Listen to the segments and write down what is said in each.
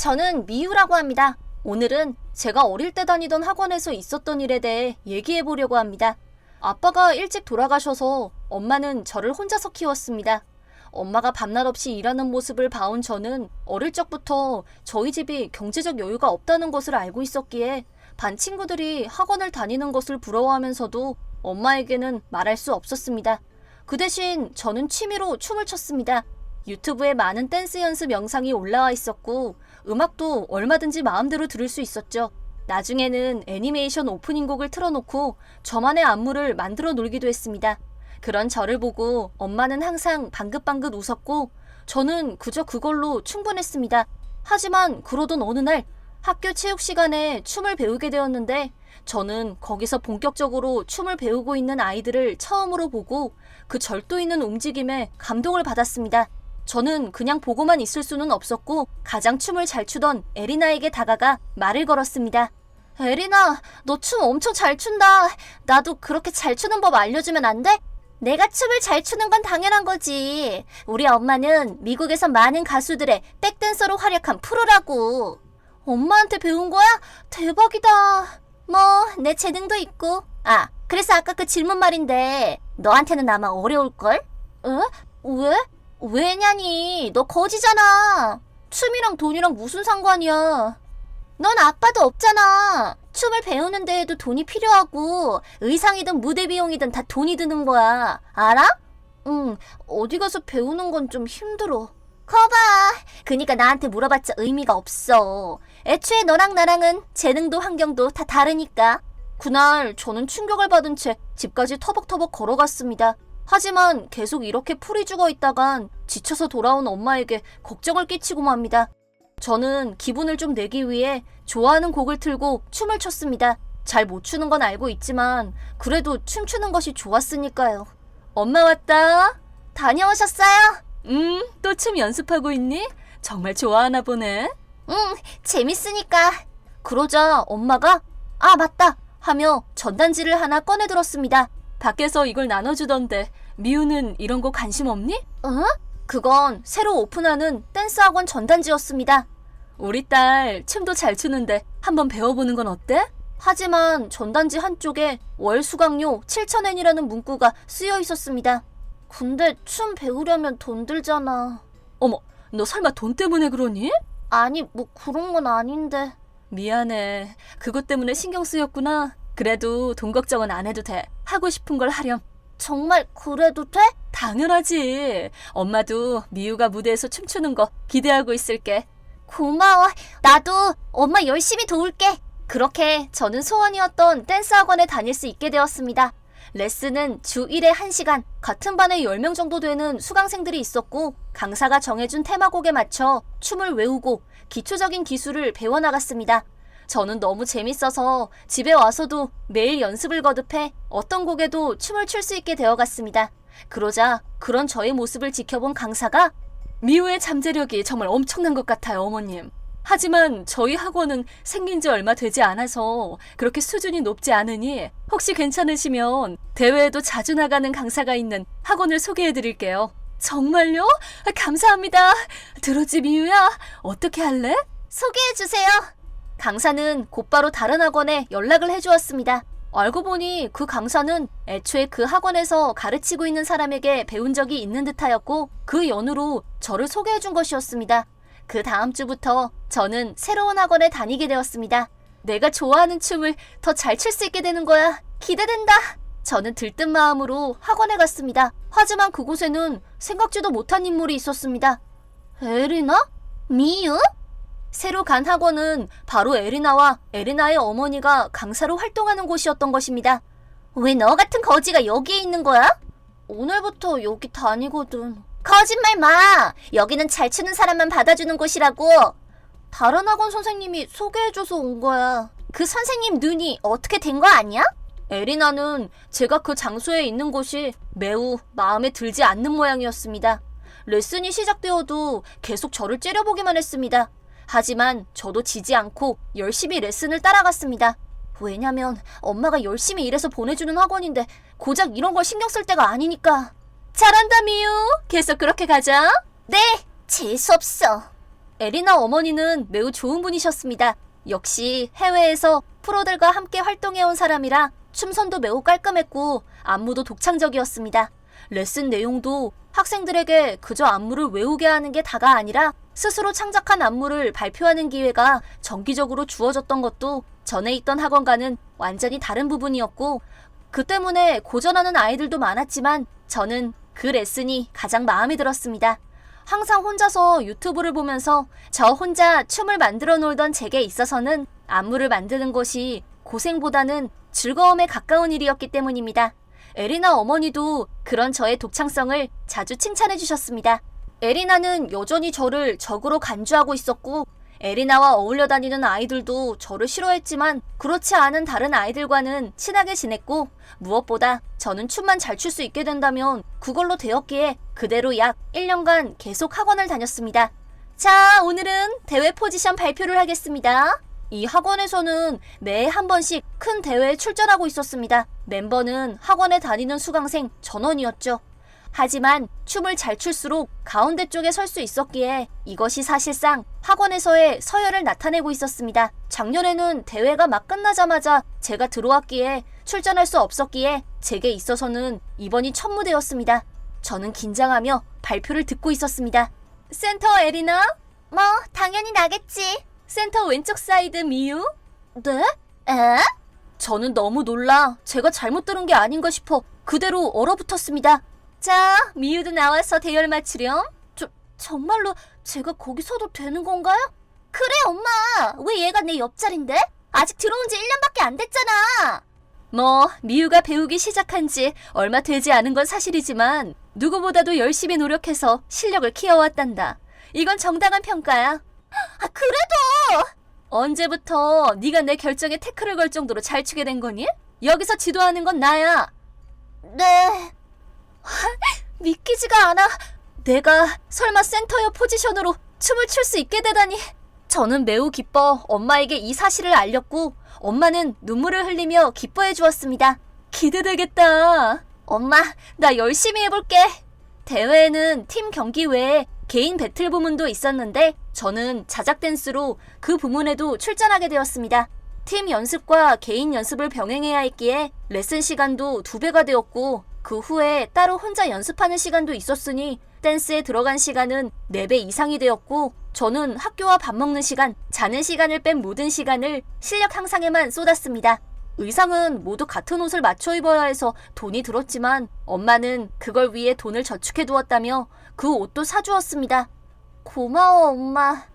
저는 미유라고 합니다. 오늘은 제가 어릴 때 다니던 학원에서 있었던 일에 대해 얘기해 보려고 합니다. 아빠가 일찍 돌아가셔서 엄마는 저를 혼자서 키웠습니다. 엄마가 밤낮 없이 일하는 모습을 봐온 저는 어릴 적부터 저희 집이 경제적 여유가 없다는 것을 알고 있었기에 반 친구들이 학원을 다니는 것을 부러워하면서도 엄마에게는 말할 수 없었습니다. 그 대신 저는 취미로 춤을 췄습니다. 유튜브에 많은 댄스 연습 영상이 올라와 있었고 음악도 얼마든지 마음대로 들을 수 있었죠. 나중에는 애니메이션 오프닝 곡을 틀어놓고 저만의 안무를 만들어 놀기도 했습니다. 그런 저를 보고 엄마는 항상 방긋방긋 웃었고 저는 그저 그걸로 충분했습니다. 하지만 그러던 어느 날 학교 체육 시간에 춤을 배우게 되었는데 저는 거기서 본격적으로 춤을 배우고 있는 아이들을 처음으로 보고 그 절도 있는 움직임에 감동을 받았습니다. 저는 그냥 보고만 있을 수는 없었고 가장 춤을 잘 추던 에리나에게 다가가 말을 걸었습니다. 에리나, 너 춤 엄청 잘 춘다. 나도 그렇게 잘 추는 법 알려주면 안 돼? 내가 춤을 잘 추는 건 당연한 거지. 우리 엄마는 미국에서 많은 가수들의 백댄서로 활약한 프로라고. 엄마한테 배운 거야? 대박이다. 뭐 내 재능도 있고. 아, 그래서 아까 그 질문 말인데 너한테는 아마 어려울걸? 에? 왜? 왜냐니? 너 거지잖아. 춤이랑 돈이랑 무슨 상관이야? 넌 아빠도 없잖아. 춤을 배우는 데에도 돈이 필요하고 의상이든 무대 비용이든 다 돈이 드는 거야. 알아? 응, 어디 가서 배우는 건 좀 힘들어. 거봐. 그니까 나한테 물어봤자 의미가 없어. 애초에 너랑 나랑은 재능도 환경도 다 다르니까. 그날 저는 충격을 받은 채 집까지 터벅터벅 걸어갔습니다. 하지만 계속 이렇게 풀이 죽어 있다간 지쳐서 돌아온 엄마에게 걱정을 끼치고 맙니다. 저는 기분을 좀 내기 위해 좋아하는 곡을 틀고 춤을 췄습니다. 잘 못 추는 건 알고 있지만 그래도 춤추는 것이 좋았으니까요. 엄마 왔다. 다녀오셨어요? 또 춤 연습하고 있니? 정말 좋아하나 보네. 응, 재밌으니까. 그러자 엄마가 아 맞다 하며 전단지를 하나 꺼내 들었습니다. 밖에서 이걸 나눠주던데 미우는 이런 거 관심 없니? 어? 그건 새로 오픈하는 댄스 학원 전단지였습니다. 우리 딸 춤도 잘 추는데 한번 배워보는 건 어때? 하지만 전단지 한쪽에 월 수강료 7,000엔이라는 문구가 쓰여 있었습니다. 근데 춤 배우려면 돈 들잖아. 어머, 너 설마 돈 때문에 그러니? 아니, 뭐 그런 건 아닌데. 미안해. 그것 때문에 신경 쓰였구나. 그래도 돈 걱정은 안 해도 돼. 하고 싶은 걸 하렴. 정말 그래도 돼? 당연하지. 엄마도 미우가 무대에서 춤추는 거 기대하고 있을게. 고마워. 나도 엄마 열심히 도울게. 그렇게 저는 소원이었던 댄스 학원에 다닐 수 있게 되었습니다. 레슨은 주 1회 1시간, 같은 반에 10명 정도 되는 수강생들이 있었고 강사가 정해준 테마곡에 맞춰 춤을 외우고 기초적인 기술을 배워나갔습니다. 저는 너무 재밌어서 집에 와서도 매일 연습을 거듭해 어떤 곡에도 춤을 출 수 있게 되어갔습니다. 그러자 그런 저의 모습을 지켜본 강사가 미우의 잠재력이 정말 엄청난 것 같아요, 어머님. 하지만 저희 학원은 생긴 지 얼마 되지 않아서 그렇게 수준이 높지 않으니 혹시 괜찮으시면 대회에도 자주 나가는 강사가 있는 학원을 소개해드릴게요. 정말요? 감사합니다. 들었지, 미우야? 어떻게 할래? 소개해주세요. 강사는 곧바로 다른 학원에 연락을 해주었습니다. 알고 보니 그 강사는 애초에 그 학원에서 가르치고 있는 사람에게 배운 적이 있는 듯하였고 그 연으로 저를 소개해준 것이었습니다. 그 다음 주부터 저는 새로운 학원에 다니게 되었습니다. 내가 좋아하는 춤을 더 잘 출 수 있게 되는 거야. 기대된다. 저는 들뜬 마음으로 학원에 갔습니다. 하지만 그곳에는 생각지도 못한 인물이 있었습니다. 에리나? 미유? 새로 간 학원은 바로 에리나와 에리나의 어머니가 강사로 활동하는 곳이었던 것입니다. 왜 너 같은 거지가 여기에 있는 거야? 오늘부터 여기 다니거든. 거짓말 마! 여기는 잘 추는 사람만 받아주는 곳이라고. 다른 학원 선생님이 소개해줘서 온 거야. 그 선생님 눈이 어떻게 된 거 아니야? 에리나는 제가 그 장소에 있는 곳이 매우 마음에 들지 않는 모양이었습니다. 레슨이 시작되어도 계속 저를 째려보기만 했습니다. 하지만 저도 지지 않고 열심히 레슨을 따라갔습니다. 왜냐면 엄마가 열심히 일해서 보내주는 학원인데 고작 이런 걸 신경 쓸 때가 아니니까. 잘한다, 미유. 계속 그렇게 가자. 네, 재수없어. 에리나 어머니는 매우 좋은 분이셨습니다. 역시 해외에서 프로들과 함께 활동해온 사람이라 춤선도 매우 깔끔했고 안무도 독창적이었습니다. 레슨 내용도 학생들에게 그저 안무를 외우게 하는 게 다가 아니라 스스로 창작한 안무를 발표하는 기회가 정기적으로 주어졌던 것도 전에 있던 학원과는 완전히 다른 부분이었고, 그 때문에 고전하는 아이들도 많았지만 저는 그 레슨이 가장 마음에 들었습니다. 항상 혼자서 유튜브를 보면서 저 혼자 춤을 만들어 놀던 제게 있어서는 안무를 만드는 것이 고생보다는 즐거움에 가까운 일이었기 때문입니다. 에리나 어머니도 그런 저의 독창성을 자주 칭찬해 주셨습니다. 에리나는 여전히 저를 적으로 간주하고 있었고, 에리나와 어울려 다니는 아이들도 저를 싫어했지만 그렇지 않은 다른 아이들과는 친하게 지냈고, 무엇보다 저는 춤만 잘 출 수 있게 된다면 그걸로 되었기에 그대로 약 1년간 계속 학원을 다녔습니다. 자, 오늘은 대회 포지션 발표를 하겠습니다. 이 학원에서는 매해 한 번씩 큰 대회에 출전하고 있었습니다. 멤버는 학원에 다니는 수강생 전원이었죠. 하지만 춤을 잘 출수록 가운데 쪽에 설 수 있었기에 이것이 사실상 학원에서의 서열을 나타내고 있었습니다. 작년에는 대회가 막 끝나자마자 제가 들어왔기에 출전할 수 없었기에 제게 있어서는 이번이 첫 무대였습니다. 저는 긴장하며 발표를 듣고 있었습니다. 센터 에리나? 뭐 당연히 나겠지. 센터 왼쪽 사이드 미유? 네? 에? 저는 너무 놀라 제가 잘못 들은 게 아닌가 싶어 그대로 얼어붙었습니다. 자, 미유도 나와서 대열 맞추렴. 정말로 제가 거기 서도 되는 건가요? 그래 엄마, 왜 얘가 내 옆자리인데? 아직 들어온 지 1년밖에 안 됐잖아. 뭐 미유가 배우기 시작한 지 얼마 되지 않은 건 사실이지만 누구보다도 열심히 노력해서 실력을 키워왔단다. 이건 정당한 평가야. 아, 그래도! 언제부터 네가 내 결정에 태클을 걸 정도로 잘 추게 된 거니? 여기서 지도하는 건 나야. 네. 믿기지가 않아. 내가 설마 센터여 포지션으로 춤을 출 수 있게 되다니. 저는 매우 기뻐 엄마에게 이 사실을 알렸고 엄마는 눈물을 흘리며 기뻐해 주었습니다. 기대되겠다. 엄마, 나 열심히 해볼게. 대회에는 팀 경기 외에 개인 배틀 부문도 있었는데 저는 자작 댄스로 그 부문에도 출전하게 되었습니다. 팀 연습과 개인 연습을 병행해야 했기에 레슨 시간도 2배가 되었고 그 후에 따로 혼자 연습하는 시간도 있었으니 댄스에 들어간 시간은 4배 이상이 되었고 저는 학교와 밥 먹는 시간, 자는 시간을 뺀 모든 시간을 실력 향상에만 쏟았습니다. 의상은 모두 같은 옷을 맞춰 입어야 해서 돈이 들었지만 엄마는 그걸 위해 돈을 저축해 두었다며 그 옷도 사주었습니다. 고마워 엄마.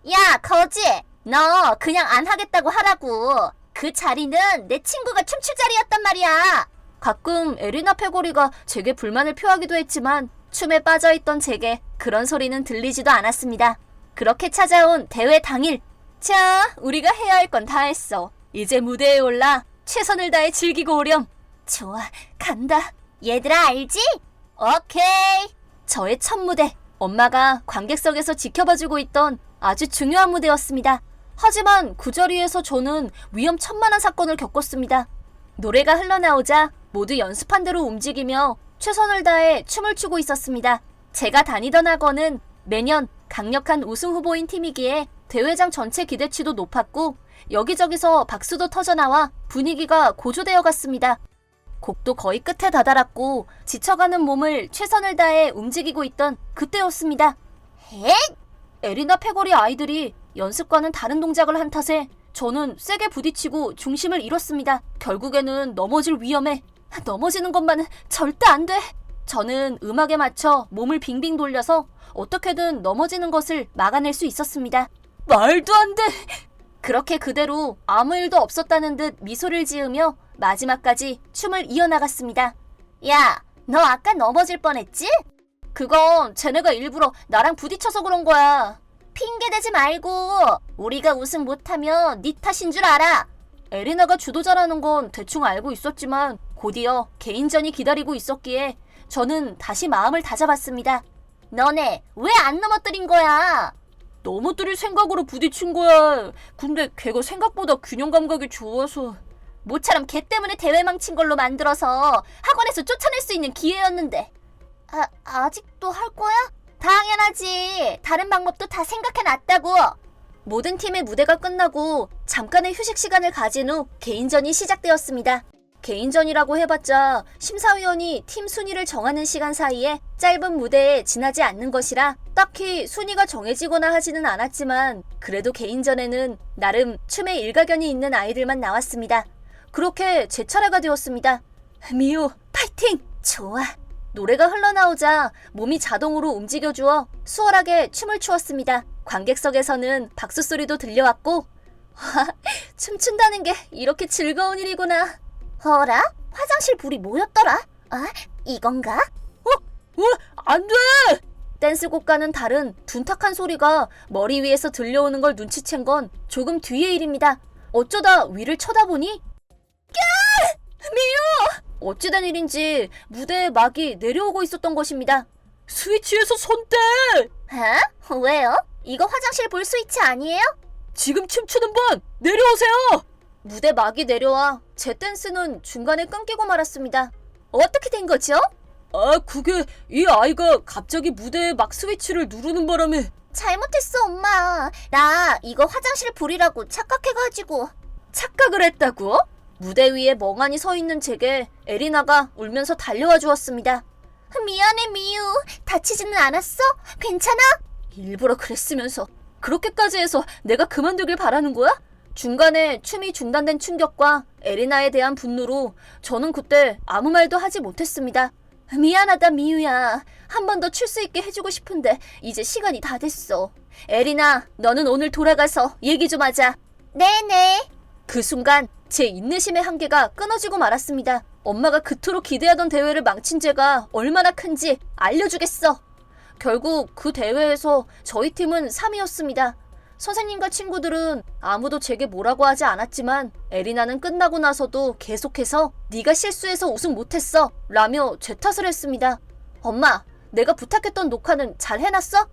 야 거지, 너 그냥 안 하겠다고 하라고. 그 자리는 내 친구가 춤출 자리였단 말이야. 가끔 에리나 패거리가 제게 불만을 표하기도 했지만 춤에 빠져있던 제게 그런 소리는 들리지도 않았습니다. 그렇게 찾아온 대회 당일. 자, 우리가 해야 할 건 다 했어. 이제 무대에 올라 최선을 다해 즐기고 오렴. 좋아, 간다. 얘들아 알지? 오케이. 저의 첫 무대. 엄마가 관객석에서 지켜봐주고 있던 아주 중요한 무대였습니다. 하지만 그 자리에서 저는 위험천만한 사건을 겪었습니다. 노래가 흘러나오자 모두 연습한 대로 움직이며 최선을 다해 춤을 추고 있었습니다. 제가 다니던 학원은 매년 강력한 우승 후보인 팀이기에 대회장 전체 기대치도 높았고 여기저기서 박수도 터져나와 분위기가 고조되어 갔습니다. 곡도 거의 끝에 다다랐고 지쳐가는 몸을 최선을 다해 움직이고 있던 그때였습니다. 헷! 에리나 패거리 아이들이 연습과는 다른 동작을 한 탓에 저는 세게 부딪히고 중심을 잃었습니다. 결국에는 넘어질 위험에 넘어지는 것만은 절대 안 돼. 저는 음악에 맞춰 몸을 빙빙 돌려서 어떻게든 넘어지는 것을 막아낼 수 있었습니다. 말도 안 돼! 그렇게 그대로 아무 일도 없었다는 듯 미소를 지으며 마지막까지 춤을 이어나갔습니다. 야, 너 아까 넘어질 뻔했지? 그건 쟤네가 일부러 나랑 부딪혀서 그런 거야. 핑계대지 말고 우리가 우승 못하면 네 탓인 줄 알아. 에리나가 주도자라는 건 대충 알고 있었지만 곧이어 개인전이 기다리고 있었기에 저는 다시 마음을 다잡았습니다. 너네 왜 안 넘어뜨린 거야? 넘어뜨릴 생각으로 부딪힌 거야. 근데 걔가 생각보다 균형 감각이 좋아서. 모처럼 걔 때문에 대회 망친 걸로 만들어서 학원에서 쫓아낼 수 있는 기회였는데. 아직도 할 거야? 당연하지. 다른 방법도 다 생각해놨다고. 모든 팀의 무대가 끝나고 잠깐의 휴식 시간을 가진 후 개인전이 시작되었습니다. 개인전이라고 해봤자 심사위원이 팀 순위를 정하는 시간 사이에 짧은 무대에 지나지 않는 것이라 딱히 순위가 정해지거나 하지는 않았지만 그래도 개인전에는 나름 춤에 일가견이 있는 아이들만 나왔습니다. 그렇게 제 차례가 되었습니다. 미우, 파이팅! 좋아. 노래가 흘러나오자 몸이 자동으로 움직여주어 수월하게 춤을 추었습니다. 관객석에서는 박수 소리도 들려왔고 와, 춤춘다는 게 이렇게 즐거운 일이구나. 어라? 화장실 불이 뭐였더라? 아, 이건가? 안 돼! 댄스곡과는 다른 둔탁한 소리가 머리 위에서 들려오는 걸 눈치챈 건 조금 뒤의 일입니다. 어쩌다 위를 쳐다보니 미유! 어찌된 일인지 무대에 막이 내려오고 있었던 것입니다. 스위치에서 손 떼! 어? 왜요? 이거 화장실 불 스위치 아니에요? 지금 춤추는 분 내려오세요! 무대 막이 내려와 제 댄스는 중간에 끊기고 말았습니다. 어떻게 된 거죠? 아, 그게 이 아이가 갑자기 무대에 막 스위치를 누르는 바람에. 잘못했어, 엄마. 나 이거 화장실 불이라고 착각해가지고. 착각을 했다고? 무대 위에 멍하니 서 있는 제게 에리나가 울면서 달려와 주었습니다. 미안해, 미유. 다치지는 않았어? 괜찮아? 일부러 그랬으면서 그렇게까지 해서 내가 그만두길 바라는 거야? 중간에 춤이 중단된 충격과 에리나에 대한 분노로 저는 그때 아무 말도 하지 못했습니다. 미안하다, 미유야. 한 번 더 출 수 있게 해주고 싶은데 이제 시간이 다 됐어. 에리나, 너는 오늘 돌아가서 얘기 좀 하자. 네네. 그 순간 제 인내심의 한계가 끊어지고 말았습니다. 엄마가 그토록 기대하던 대회를 망친 죄가 얼마나 큰지 알려주겠어. 결국 그 대회에서 저희 팀은 3위였습니다. 선생님과 친구들은 아무도 제게 뭐라고 하지 않았지만 에리나는 끝나고 나서도 계속해서 네가 실수해서 우승 못했어 라며 제 탓을 했습니다. 엄마, 내가 부탁했던 녹화는 잘 해놨어?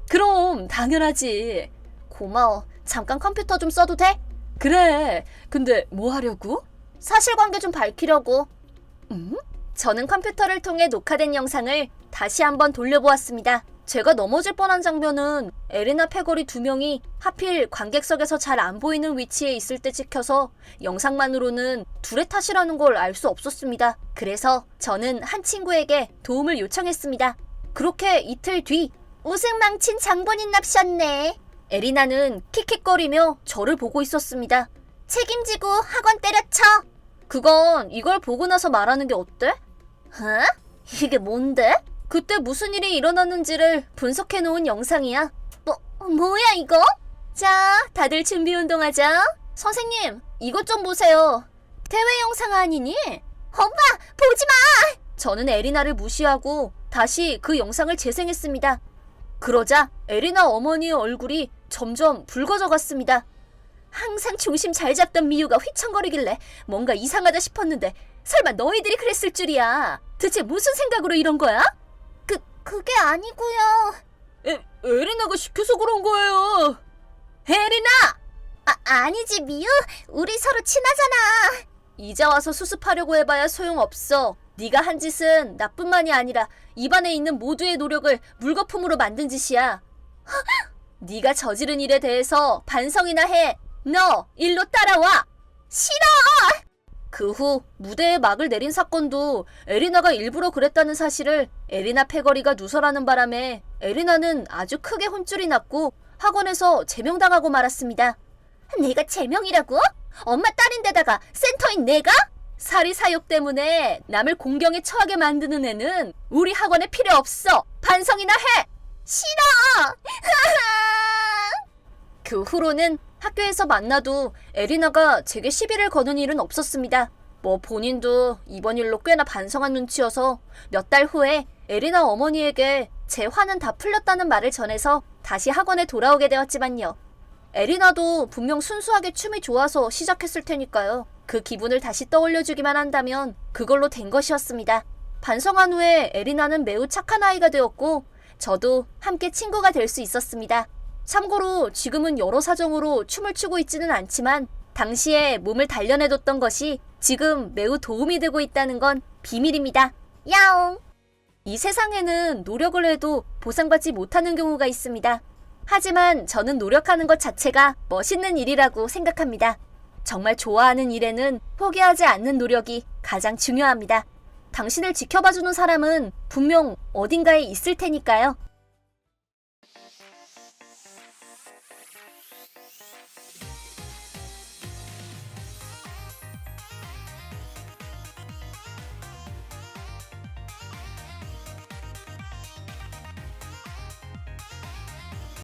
그럼 당연하지. 고마워. 잠깐 컴퓨터 좀 써도 돼? 그래. 근데 뭐 하려고? 사실관계 좀 밝히려고. 저는 컴퓨터를 통해 녹화된 영상을 다시 한번 돌려보았습니다. 제가 넘어질 뻔한 장면은 에리나 패거리 2명이 하필 관객석에서 잘 안 보이는 위치에 있을 때 찍혀서 영상만으로는 둘의 탓이라는 걸 알 수 없었습니다. 그래서 저는 한 친구에게 도움을 요청했습니다. 그렇게 이틀 뒤 우승 망친 장본인 납셨네. 에리나는 킥킥거리며 저를 보고 있었습니다. 책임지고 학원 때려쳐. 그건 이걸 보고 나서 말하는 게 어때? 이게 뭔데? 그때 무슨 일이 일어났는지를 분석해놓은 영상이야. 뭐야 이거? 자, 다들 준비 운동하자. 선생님, 이것 좀 보세요. 대회 영상 아니니? 엄마, 보지 마! 저는 에리나를 무시하고 다시 그 영상을 재생했습니다. 그러자 에리나 어머니의 얼굴이 점점 붉어져 갔습니다. 항상 중심 잘 잡던 미유가 휘청거리길래 뭔가 이상하다 싶었는데 설마 너희들이 그랬을 줄이야. 대체 무슨 생각으로 이런 거야? 그게 아니고요. 에리나가 시켜서 그런 거예요. 에리나! 아니지, 미유. 우리 서로 친하잖아. 이제 와서 수습하려고 해봐야 소용없어. 네가 한 짓은 나뿐만이 아니라 입안에 있는 모두의 노력을 물거품으로 만든 짓이야. 네가 저지른 일에 대해서 반성이나 해. 너 일로 따라와. 싫어! 그 후 무대에 막을 내린 사건도 에리나가 일부러 그랬다는 사실을 에리나 패거리가 누설하는 바람에 에리나는 아주 크게 혼쭐이 났고 학원에서 제명당하고 말았습니다. 내가 제명이라고? 엄마 딸인데다가 센터인 내가? 사리사욕 때문에 남을 공경에 처하게 만드는 애는 우리 학원에 필요 없어. 반성이나 해. 싫어. 그 후로는 학교에서 만나도 에리나가 제게 시비를 거는 일은 없었습니다. 뭐 본인도 이번 일로 꽤나 반성한 눈치여서 몇 달 후에 에리나 어머니에게 제 화는 다 풀렸다는 말을 전해서 다시 학원에 돌아오게 되었지만요. 에리나도 분명 순수하게 춤이 좋아서 시작했을 테니까요. 그 기분을 다시 떠올려주기만 한다면 그걸로 된 것이었습니다. 반성한 후에 에리나는 매우 착한 아이가 되었고 저도 함께 친구가 될 수 있었습니다. 참고로 지금은 여러 사정으로 춤을 추고 있지는 않지만 당시에 몸을 단련해뒀던 것이 지금 매우 도움이 되고 있다는 건 비밀입니다. 야옹! 이 세상에는 노력을 해도 보상받지 못하는 경우가 있습니다. 하지만 저는 노력하는 것 자체가 멋있는 일이라고 생각합니다. 정말 좋아하는 일에는 포기하지 않는 노력이 가장 중요합니다. 당신을 지켜봐주는 사람은 분명 어딘가에 있을 테니까요.